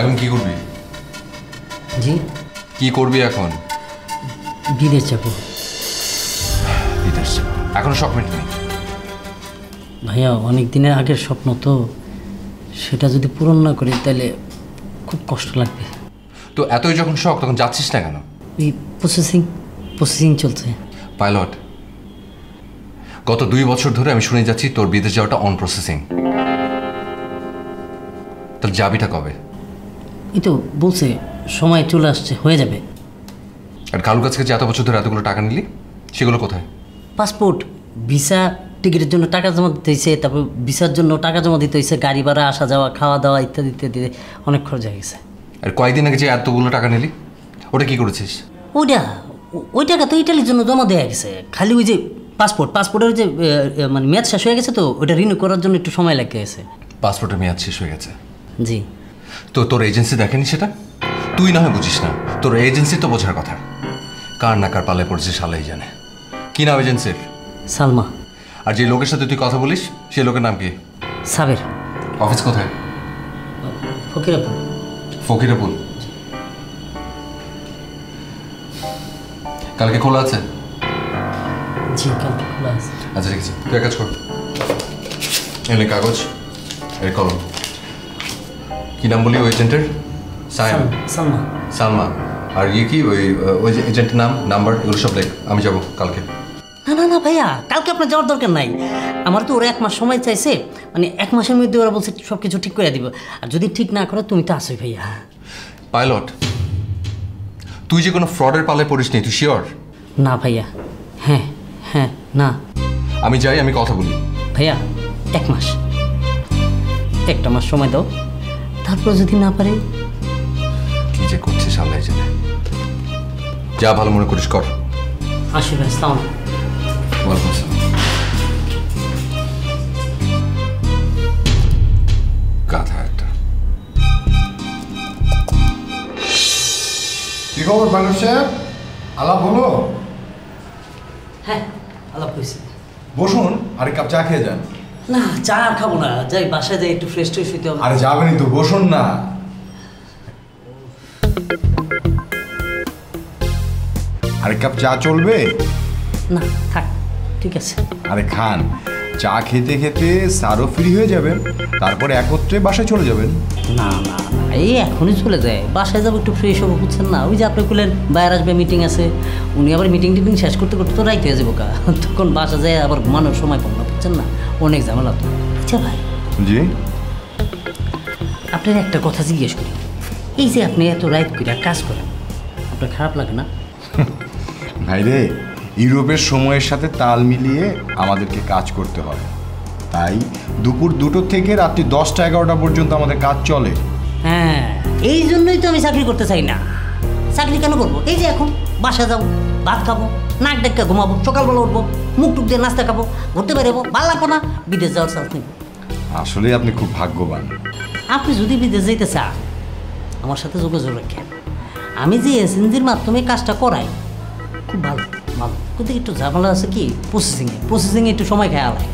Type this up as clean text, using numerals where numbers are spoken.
এখন কি করবি? জি, কি করবি এখন? বিদেশ যাব। বিদেশ? এখনো শখ মেটেনি? ভাইয়া অনেক দিনের আগের স্বপ্ন তো, সেটা যদি পূরণ না করি তাহলে খুব কষ্ট লাগবে। তো এতই যখন শখ তখন যাচ্ছিস না কেন? এই প্রসেসিং চলছে। পাইলট, গত 2 বছর ধরে আমি শুনে যাচ্ছি তোর বিদেশ যাওয়াটা অন প্রসেসিং। তোর যাবিটা কবে? এই তো বলছে সময় চলে আসছে, হয়ে যাবে। আর কালুর কাছে যে এত বছর ধরে এতগুলো টাকা নিলি, সেগুলো কোথায়? পাসপোর্ট, ভিসা, টিকিটের জন্য টাকা জমা দিতে হয়েছে, তারপর ভিসার জন্য টাকা জমা দিতে হয়েছে, গাড়ি ভাড়া, আসা যাওয়া, খাওয়া দাওয়া ইত্যাদি ইত্যাদি, অনেক খরচ হয়ে গেছে। আর কয়েকদিন আগে যে এতগুলো টাকা নিলি, ওটা কি করেছিস? ওই টাকা তো ইটালির জন্য জমা দেওয়া গেছে। খালি ওই যে পাসপোর্টের যে মানে মেয়াদ শেষ হয়ে গেছে, তো ওইটা রিনিউ করার জন্য একটু সময় লেগে গেছে। পাসপোর্টের মেয়াদ শেষ হয়ে গেছে? জি। তো তোর এজেন্সি দেখেনি সেটা? তুই না হয় বুঝিস না, তোর এজেন্সি তো বোঝার কথা। কার না কার পাল্লায় পড়েছে শালাই জানে। কি নাম এজেন্সির? সালমা। আর যে লোকের সাথে তুই কথা বলিস, সেই লোকের নাম কি? সাবের। অফিস কোথায়? ফকিরাপুর। ফকিরাপুর। কালকে খোলা আছে? জি, কালকে খোলা আছে। আচ্ছা ঠিক আছে, তুই এক কাজ কর, এনে কাগজ, এর কলম। কি নাম বলি ওই এজেন্টের? সালমা। সালমা। আর ইয়ে কি ওই যে এজেন্টের নাম, নাম্বার, এগুলো সব লেখ। আমি যাবো কালকে। না ভাইয়া, কালকে আপনার যাওয়ার দরকার নাই। আমার তো ওরা 1 মাস সময় চাইছে, মানে 1 মাসের মধ্যে ওরা বলছে সব কিছু ঠিক করে দিব। আর যদি ঠিক না করে তুমি তো আসোই ভাইয়া। পাইলট, তুই যে কোনো ফ্রডের পালে পড়িস নি, তুই শিওর? না ভাইয়া। হ্যাঁ না। আমি যাই, আমি কথা বলি। ভাইয়া 1 মাস, একটা মাস সময় দাও, তারপর যদি না পারে। কি যে করছিস আল্লাহ জানে। যা ভালো মনে করিস কর। আসি ভাই, আসসালাম। ওয়ালাইকুম আসসালাম। গাধা একটা। কি খবর বানর সাহেব? আলাপ হলো? হ্যাঁ, আলাপ হয়েছে। বসুন, আরেক কাপ চা খেয়ে যান। না, চা আর খাবো না, যাই বাসায় যাই, একটু ফ্রেশ ট্রেশ হইতে হবে। আরে যাবেনই তো, বসুন না। আরেক কাপ চা চলবে? না থাক, ঠিক আছে। আরে খান, চা খেতে খেতে সারও ফ্রি হয়ে যাবেন, তারপরে একত্রে বাসায় চলে যাবেন। না, এই এখনই চলে যায়, বাসায় যাবো, একটু ফ্রেশ হবো, বুঝছেন না? ওই যে আপনি বললেন বাইরে আসবে, মিটিং আছে, উনি আবার মিটিং টিটিং শেষ করতে করতে তো রাইতে হয়ে যাবো কা, তখন বাসা যায় আবার ঘুমানোর সময় পাবো না, বুঝছেন না? অনেক ঝামেলা তো। আচ্ছা ভাই, জি আপনার একটা কথা জিজ্ঞেস করি, এই যে আপনি এত রাইত করে কাজ করেন, আপনার খারাপ লাগে না? ভাই রে, ইউরোপের সময়ের সাথে তাল মিলিয়ে আমাদেরকে কাজ করতে হয়, তাই দুপুর 2টো থেকে রাত্রি 10টা-11টা পর্যন্ত আমাদের কাজ চলে। হ্যাঁ, এই জন্যই তো আমি চাকরি করতে চাই না। চাকরি কেন করবো? এই যে এখন বাসা যাবো, ভাত খাবো, নাক ডেকে ঘুমাবো, সকালবেলা উঠবো, মুখ টুক দিয়ে নাস্তা খাবো, ঘুরতে বেরোবো, ভালো লাগবো না? বিদেশ যাওয়ার চান্স নেই। আসলে আপনি খুব ভাগ্যবান। আপনি যদি বিদেশ যেতে চান, আমার সাথে যোগাযোগ রাখেন। আমি যে এজেন্সির মাধ্যমে কাজটা করাই, খুব ভালো। কিন্তু একটু ঝামেলা আছে কি, প্রসেসিংয়ে একটু সময় খেয়াল হয়।